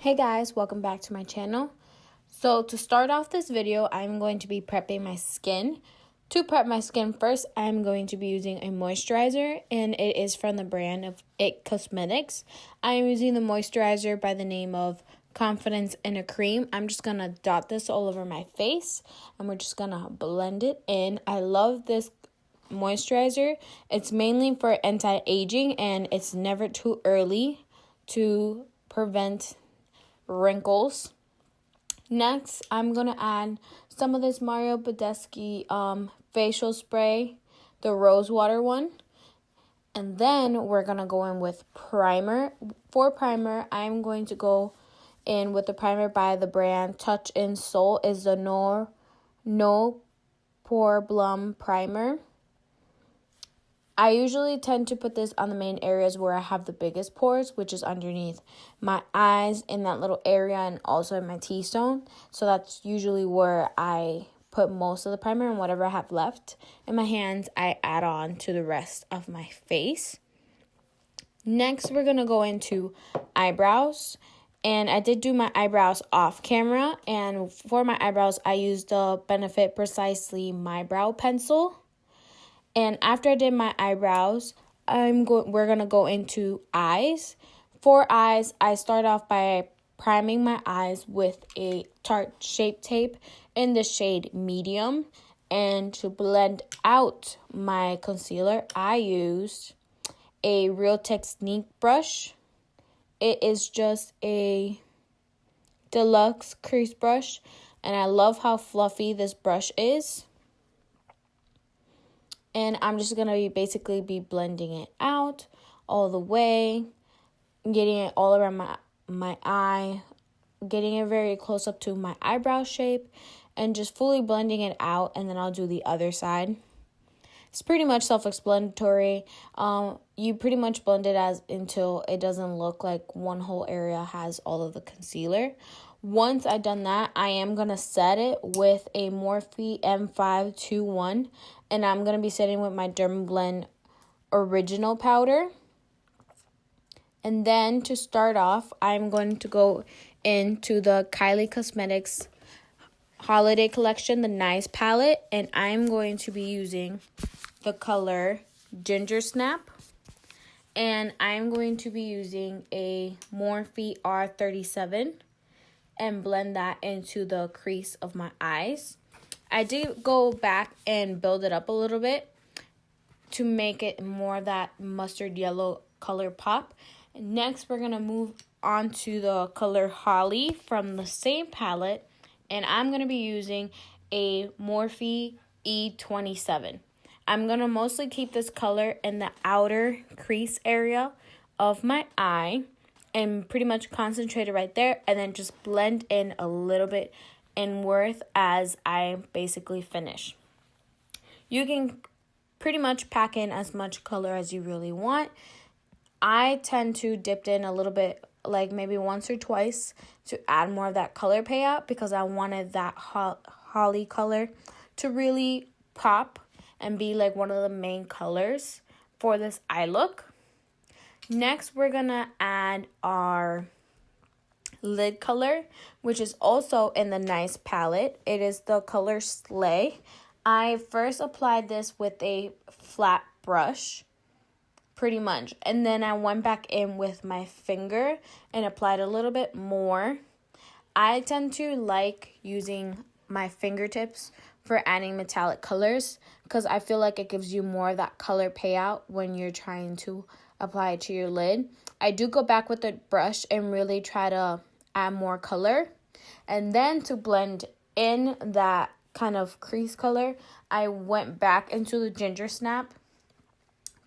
Hey guys, welcome back to my channel. So to start off this video, I'm going to be prepping my skin. To prep my skin first, I'm going to be using a moisturizer, and it is from the brand of IT Cosmetics. I am using the moisturizer by the name of Confidence in a Cream. I'm just going to dot this all over my face, and we're just going to blend it in. I love this moisturizer. It's mainly for anti-aging, and it's never too early to prevent wrinkles. Next, I'm going to add some of this Mario Badescu facial spray, the rose water one. And then we're going to go in with primer. For primer, I'm going to go in with the primer by the brand Touch in Soul. Is the No Pore Blum Primer. I usually tend to put this on the main areas where I have the biggest pores, which is underneath my eyes, in that little area, and also in my T-zone. So that's usually where I put most of the primer, and whatever I have left in my hands, I add on to the rest of my face. Next, we're going to go into eyebrows. And I did do my eyebrows off camera. And for my eyebrows, I used the Benefit Precisely My Brow Pencil. And after I did my eyebrows, we're going to go into eyes. For eyes, I start off by priming my eyes with a Tarte Shape Tape in the shade Medium. And to blend out my concealer, I used a Real Technique brush. It is just a deluxe crease brush, and I love how fluffy this brush is. And I'm just going to basically be blending it out all the way, getting it all around my eye, getting it very close up to my eyebrow shape, and just fully blending it out, and then I'll do the other side. It's pretty much self-explanatory. You pretty much blend it until it doesn't look like one whole area has all of the concealer. Once I've done that, I am going to set it with a Morphe M521. And I'm going to be setting with my Dermablend Original Powder. And then to start off, I'm going to go into the Kylie Cosmetics Holiday Collection, the Nice palette. And I'm going to be using the color Ginger Snap. And I'm going to be using a Morphe R37 and blend that into the crease of my eyes. I did go back and build it up a little bit to make it more of that mustard yellow color pop. Next, we're going to move on to the color Holly from the same palette. And I'm going to be using a Morphe E27. I'm going to mostly keep this color in the outer crease area of my eye and pretty much concentrate it right there, and then just blend in a little bit inward as I basically finish. You can pretty much pack in as much color as you really want. I tend to dip in a little bit, like maybe once or twice, to add more of that color payout because I wanted that holly color to really pop and be like one of the main colors for this eye look. Next, we're going to add our lid color, which is also in the Nice palette. It is the color Slay. I first applied this with a flat brush, pretty much. And then I went back in with my finger and applied a little bit more. I tend to like using my fingertips for adding metallic colors because I feel like it gives you more of that color payout when you're trying to apply it to your lid. I do go back with the brush and really try to add more color. And then to blend in that kind of crease color, I went back into the Ginger Snap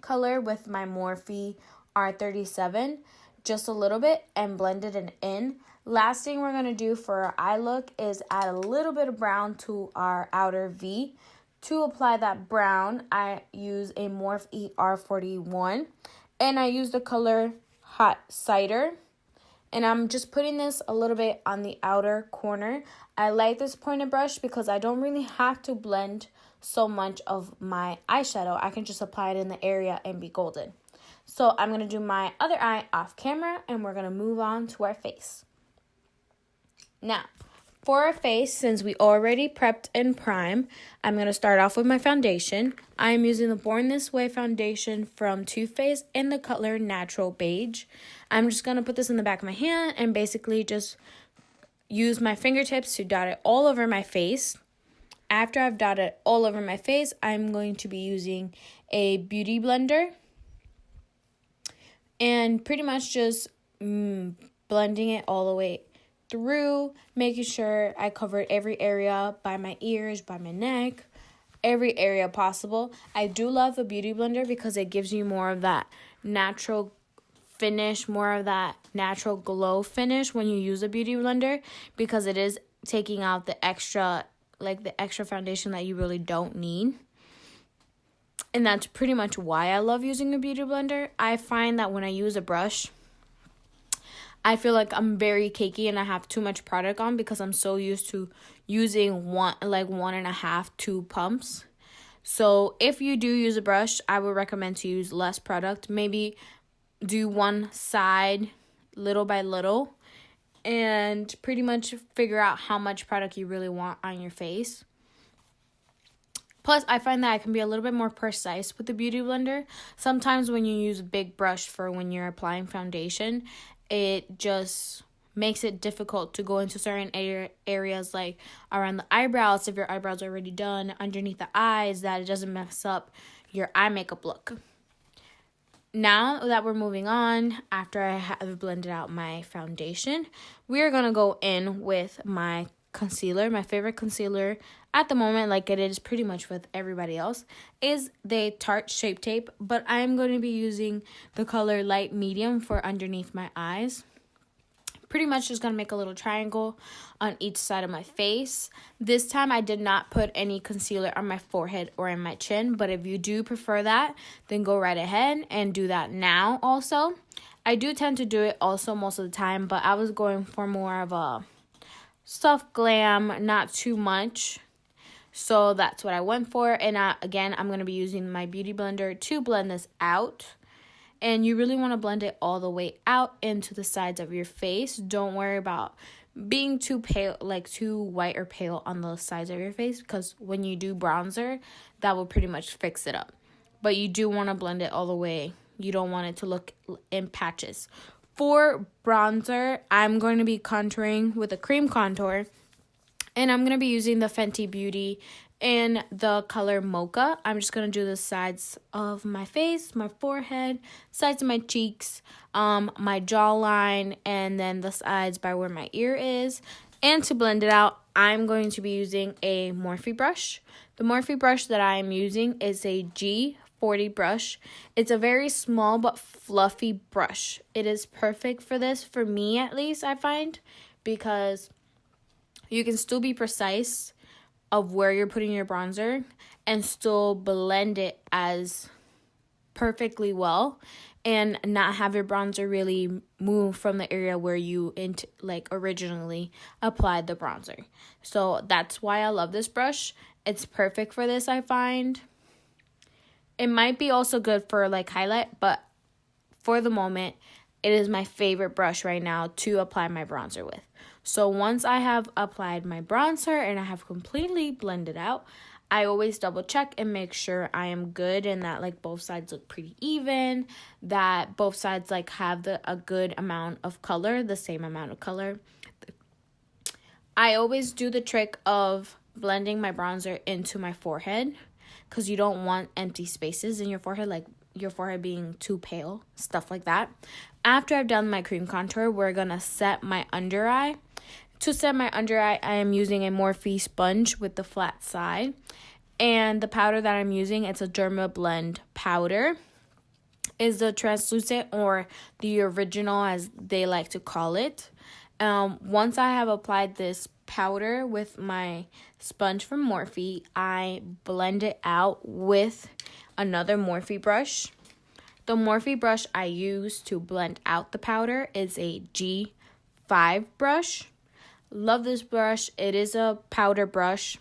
color with my Morphe R37 just a little bit and blended it in. Last thing we're going to do for our eye look is add a little bit of brown to our outer V. To apply that brown, I use a Morphe R41. And I use the color Hot Cider. And I'm just putting this a little bit on the outer corner. I like this pointed brush because I don't really have to blend so much of my eyeshadow. I can just apply it in the area and be golden. So I'm going to do my other eye off camera, and we're going to move on to our face. Now, for our face, since we already prepped and primed, I'm going to start off with my foundation. I'm using the Born This Way foundation from Too Faced in the color Natural Beige. I'm just going to put this in the back of my hand and basically just use my fingertips to dot it all over my face. After I've dotted it all over my face, I'm going to be using a beauty blender and pretty much just blending it all the way through, making sure I covered every area by my ears, by my neck, every area possible. I do love the beauty blender because it gives you more of that natural finish, more of that natural glow finish when you use a beauty blender, because it is taking out the extra foundation that you really don't need. And that's pretty much why I love using a beauty blender. I find that when I use a brush, I feel like I'm very cakey and I have too much product on because I'm so used to using 1.5, 2 pumps. So if you do use a brush, I would recommend to use less product. Maybe do one side little by little and pretty much figure out how much product you really want on your face. Plus, I find that I can be a little bit more precise with the beauty blender. Sometimes when you use a big brush for when you're applying foundation, it just makes it difficult to go into certain areas like around the eyebrows, if your eyebrows are already done, underneath the eyes, that it doesn't mess up your eye makeup look. Now that we're moving on, after I have blended out my foundation, we're going to go in with my concealer. My favorite concealer at the moment, like it is pretty much with everybody else, is the Tarte Shape Tape, but I'm going to be using the color Light Medium for underneath my eyes. Pretty much just going to make a little triangle on each side of my face. This time I did not put any concealer on my forehead or in my chin, but if you do prefer that, then go right ahead and do that now also. I do tend to do it also most of the time, but I was going for more of a soft glam, not too much. So that's what I went for. And again, I'm going to be using my beauty blender to blend this out. And you really want to blend it all the way out into the sides of your face. Don't worry about being too pale, like too white or pale on the sides of your face, because when you do bronzer, that will pretty much fix it up. But you do want to blend it all the way. You don't want it to look in patches. For bronzer, I'm going to be contouring with a cream contour. And I'm going to be using the Fenty Beauty in the color Mocha. I'm just going to do the sides of my face, my forehead, sides of my cheeks, my jawline, and then the sides by where my ear is. And to blend it out, I'm going to be using a Morphe brush. The Morphe brush that I am using is a G40 brush. It's a very small but fluffy brush. It is perfect for this, for me at least, I find, because you can still be precise of where you're putting your bronzer and still blend it as perfectly well and not have your bronzer really move from the area where you originally applied the bronzer. So that's why I love this brush. It's perfect for this, I find. It might be also good for highlight, but for the moment, it is my favorite brush right now to apply my bronzer with. So once I have applied my bronzer and I have completely blended out, I always double check and make sure I am good and that both sides look pretty even, that both sides have a good amount of color, the same amount of color. I always do the trick of blending my bronzer into my forehead because you don't want empty spaces in your forehead, your forehead being too pale, stuff like that. After I've done my cream contour, we're going to set my under eye. To set my under eye, I am using a Morphe sponge with the flat side. And the powder that I'm using, it's a Derma Blend powder. Is the translucent or the original as they like to call it. Once I have applied this powder with my sponge from Morphe, I blend it out with another Morphe brush. The Morphe brush I use to blend out the powder is a G5 brush. Love this brush. It is a powder brush.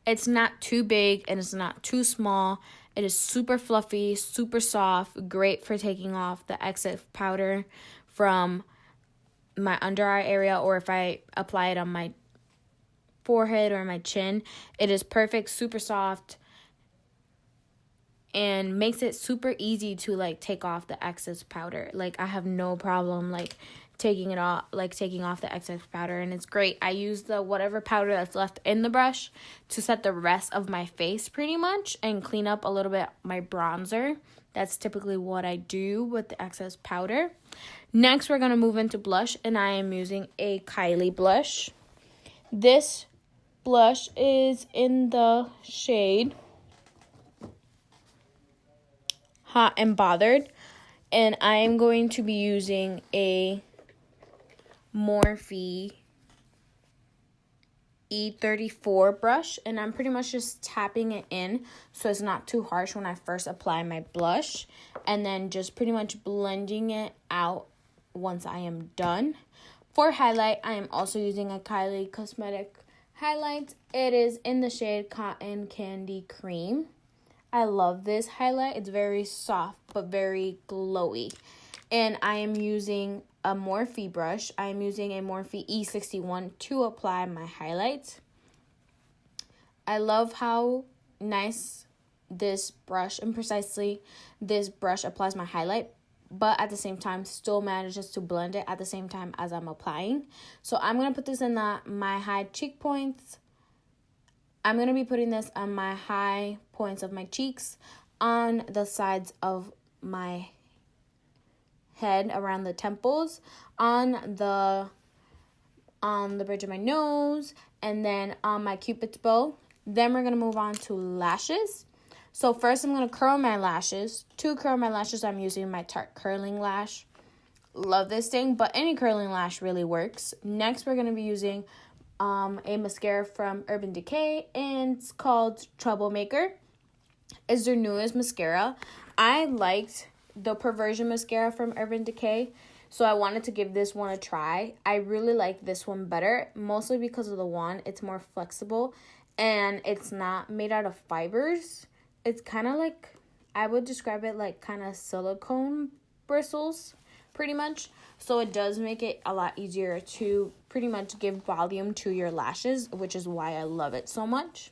It's not too big and it's not too small. It is super fluffy, super soft, great for taking off the excess powder from my under eye area, or if I apply it on my forehead or my chin. It is perfect, super soft, and makes it super easy to like take off the excess powder. Like I have no problem like taking it off, like taking off the excess powder, and it's great. I use the whatever powder that's left in the brush to set the rest of my face pretty much and clean up a little bit my bronzer. That's typically what I do with the excess powder. Next, we're going to move into blush, and I am using a Kylie blush. This blush is in the shade Hot and Bothered, and I am going to be using a Morphe E34 brush, and I'm pretty much just tapping it in so it's not too harsh when I first apply my blush, and then just pretty much blending it out once I am done. For highlight, I am also using a Kylie Cosmetic highlight. It is in the shade Cotton Candy Cream. I love this highlight. It's very soft but very glowy. And I am using a Morphe brush. I am using a Morphe E61 to apply my highlights. I love how nice this brush and precisely this brush applies my highlight, but at the same time still manages to blend it at the same time as I'm applying. So I'm going to put this in my high cheek points. I'm going to be putting this on my high points of my cheeks, on the sides of my head, around the temples, on the bridge of my nose, and then on my cupid's bow. Then we're going to move on to lashes. So first I'm going to curl my lashes. To curl my lashes, I'm using my Tarte curling lash. Love this thing, but any curling lash really works. Next, we're going to be using a mascara from Urban Decay, and it's called Troublemaker. It's their newest mascara. I liked the Perversion mascara from Urban Decay, so I wanted to give this one a try. I really like this one better, mostly because of the wand. It's more flexible, and it's not made out of fibers. It's kind of like, I would describe it like kind of silicone bristles, pretty much. So it does make it a lot easier to pretty much give volume to your lashes, which is why I love it so much.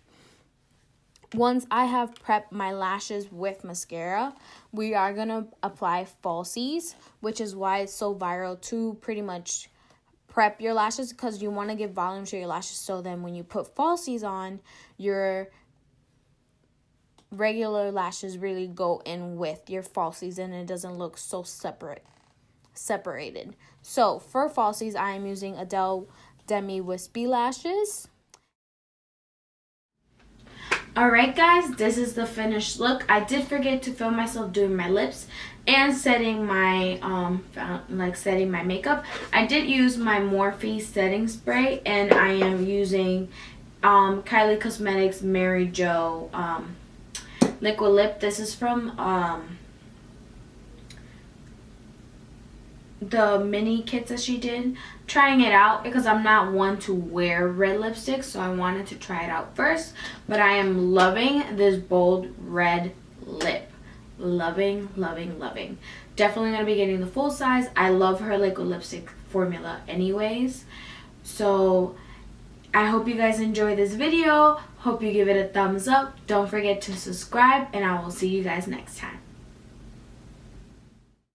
Once I have prepped my lashes with mascara, we are going to apply falsies, which is why it's so viral to pretty much prep your lashes, because you want to give volume to your lashes, so then when you put falsies on, your regular lashes really go in with your falsies and it doesn't look so separated. So for falsies, I am using Adele Demi Wispy lashes. Alright guys, this is the finished look. I did forget to film myself doing my lips and setting my setting my makeup. I did use my Morphe setting spray, and I am using Kylie Cosmetics Mary Jo liquid lip. This is from the mini kits that she did. Trying it out because I'm not one to wear red lipstick, so I wanted to try it out first. But I am loving this bold red lip. Loving, loving, loving. Definitely gonna be getting the full size. I love her liquid lipstick formula anyways. So I hope you guys enjoy this video. Hope you give it a thumbs up. Don't forget to subscribe, and I will see you guys next time.